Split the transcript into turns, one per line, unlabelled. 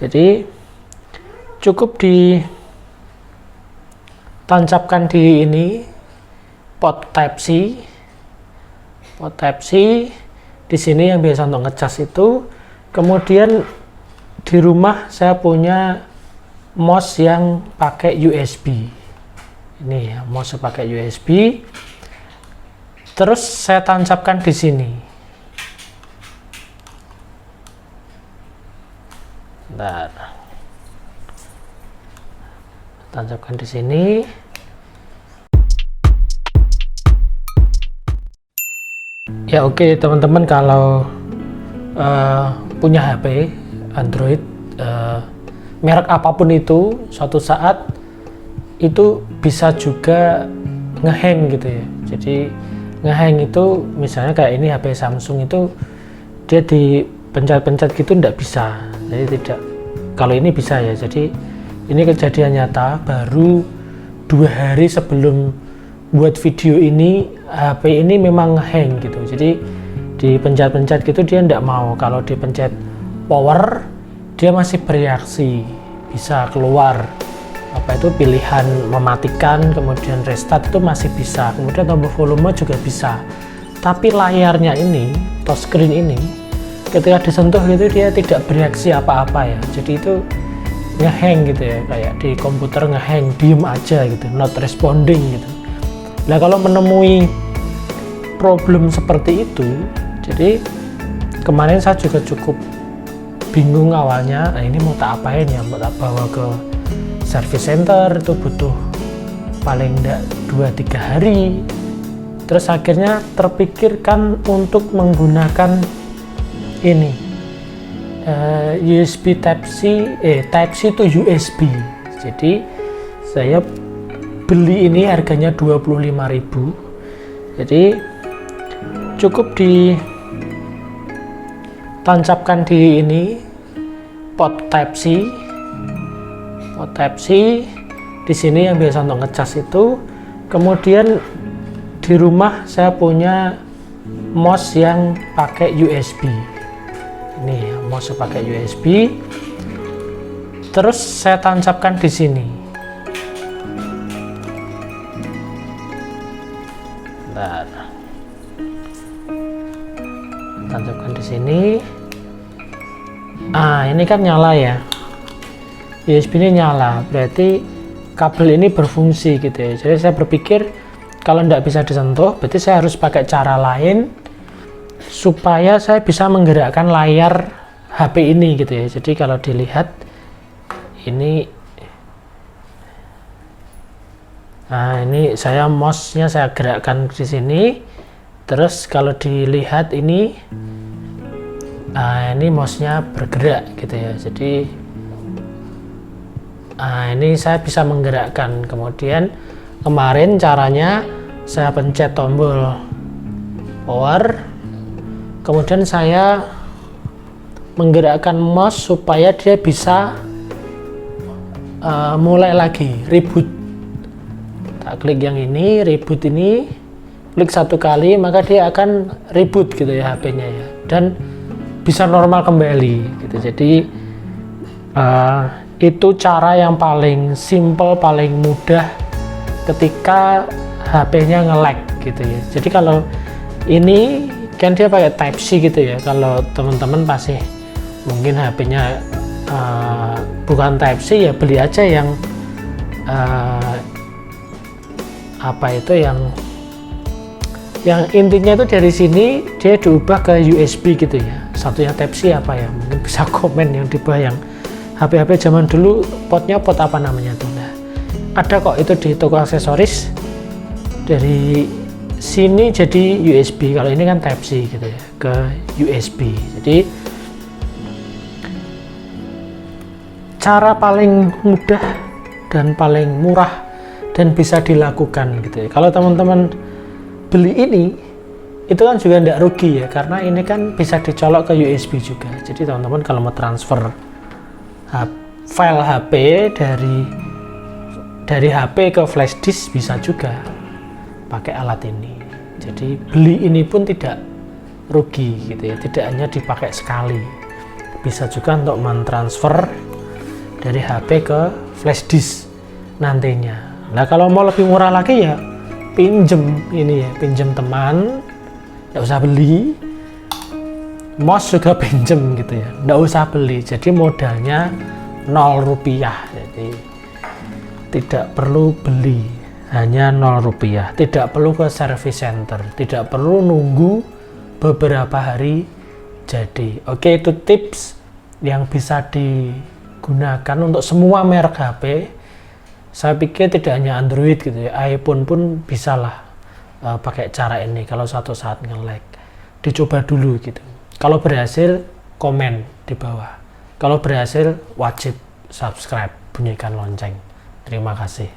Jadi cukup ditancapkan di ini pot Type C. Di sini yang biasa untuk ngecas itu. Kemudian di rumah saya punya mouse yang pakai USB. Ini ya, mouse pakai USB. Terus saya tancapkan di sini. Bentar. Tancapkan di sini. Ya oke, teman-teman, kalau punya HP Android merek apapun itu, suatu saat itu bisa juga ngehang gitu ya. Jadi ngehang itu misalnya kayak ini HP Samsung itu dia dipencet-pencet gitu nggak bisa. Jadi tidak, kalau ini bisa ya. Jadi ini kejadian nyata, baru 2 hari sebelum buat video ini HP ini memang hang gitu. Jadi dipencet-pencet gitu dia nggak mau. Kalau dipencet power dia masih bereaksi, bisa keluar apa itu pilihan mematikan, kemudian restart itu masih bisa, kemudian tombol volume juga bisa. Tapi layarnya ini, touchscreen ini, ketika disentuh gitu dia tidak bereaksi apa-apa ya. Jadi itu ngehang gitu ya, kayak di komputer ngehang, diem aja gitu, not responding gitu. Nah kalau menemui problem seperti itu, jadi kemarin saya juga cukup bingung awalnya. Nah ini mau tak apain ya, mau tak bawa ke service center, itu butuh paling enggak 2-3 hari. Terus akhirnya terpikirkan untuk menggunakan ini USB Type C to USB. Jadi saya beli ini harganya 25.000. Jadi cukup ditancapkan di ini pot Type C. Di sini yang biasa untuk ngecas itu. Kemudian di rumah saya punya mouse yang pakai USB. Ini ya, mouse pakai USB. Terus saya tancapkan di sini. Bentar. Tancapkan di sini. Ini kan nyala ya. USB ini nyala, berarti kabel ini berfungsi gitu ya. Jadi saya berpikir kalau tidak bisa disentuh, berarti saya harus pakai cara lain supaya saya bisa menggerakkan layar HP ini gitu ya. Jadi kalau dilihat ini, ini saya mouse-nya saya gerakkan di sini. Terus kalau dilihat ini, ini mouse-nya bergerak gitu ya. Jadi ini saya bisa menggerakkan. Kemudian kemarin caranya saya pencet tombol power, kemudian saya menggerakkan mouse supaya dia bisa mulai lagi, reboot. Tak klik yang ini, reboot ini, klik 1 kali maka dia akan reboot gitu ya HP-nya ya, dan bisa normal kembali gitu. Jadi itu cara yang paling simple, paling mudah ketika HP-nya nge-lag gitu ya. Jadi kalau ini kan dia pakai Type C gitu ya. Kalau teman-teman pasti mungkin HP-nya bukan Type C ya, beli aja yang yang intinya itu dari sini dia diubah ke USB gitu ya. Satunya Type C apa ya, mungkin bisa komen yang di bawah yang HP-HP zaman dulu potnya pot apa namanya tuh. Nah, ada kok itu di toko aksesoris. Dari sini jadi USB, kalau ini kan Type C gitu ya, ke USB. Jadi cara paling mudah dan paling murah dan bisa dilakukan gitu ya. Kalau teman-teman beli ini, itu kan juga tidak rugi ya, karena ini kan bisa dicolok ke USB juga. Jadi teman-teman kalau mau transfer file HP dari HP ke flash disk bisa juga pakai alat ini. Jadi beli ini pun tidak rugi gitu ya, tidak hanya dipakai sekali, bisa juga untuk mentransfer dari HP ke flash disk nantinya. Nah kalau mau lebih murah lagi ya pinjem ini ya, pinjem teman, nggak usah beli. MOS juga pinjem gitu ya, nggak usah beli. Jadi modalnya 0 rupiah, jadi tidak perlu beli, hanya 0 rupiah. Tidak perlu ke service center, tidak perlu nunggu beberapa hari jadi. Oke, itu tips yang bisa digunakan untuk semua merek HP. Saya pikir tidak hanya Android gitu ya, iPhone pun bisalah pakai cara ini kalau suatu saat nge-lag. Dicoba dulu gitu. Kalau berhasil, komen di bawah. Kalau berhasil, wajib subscribe, bunyikan lonceng. Terima kasih.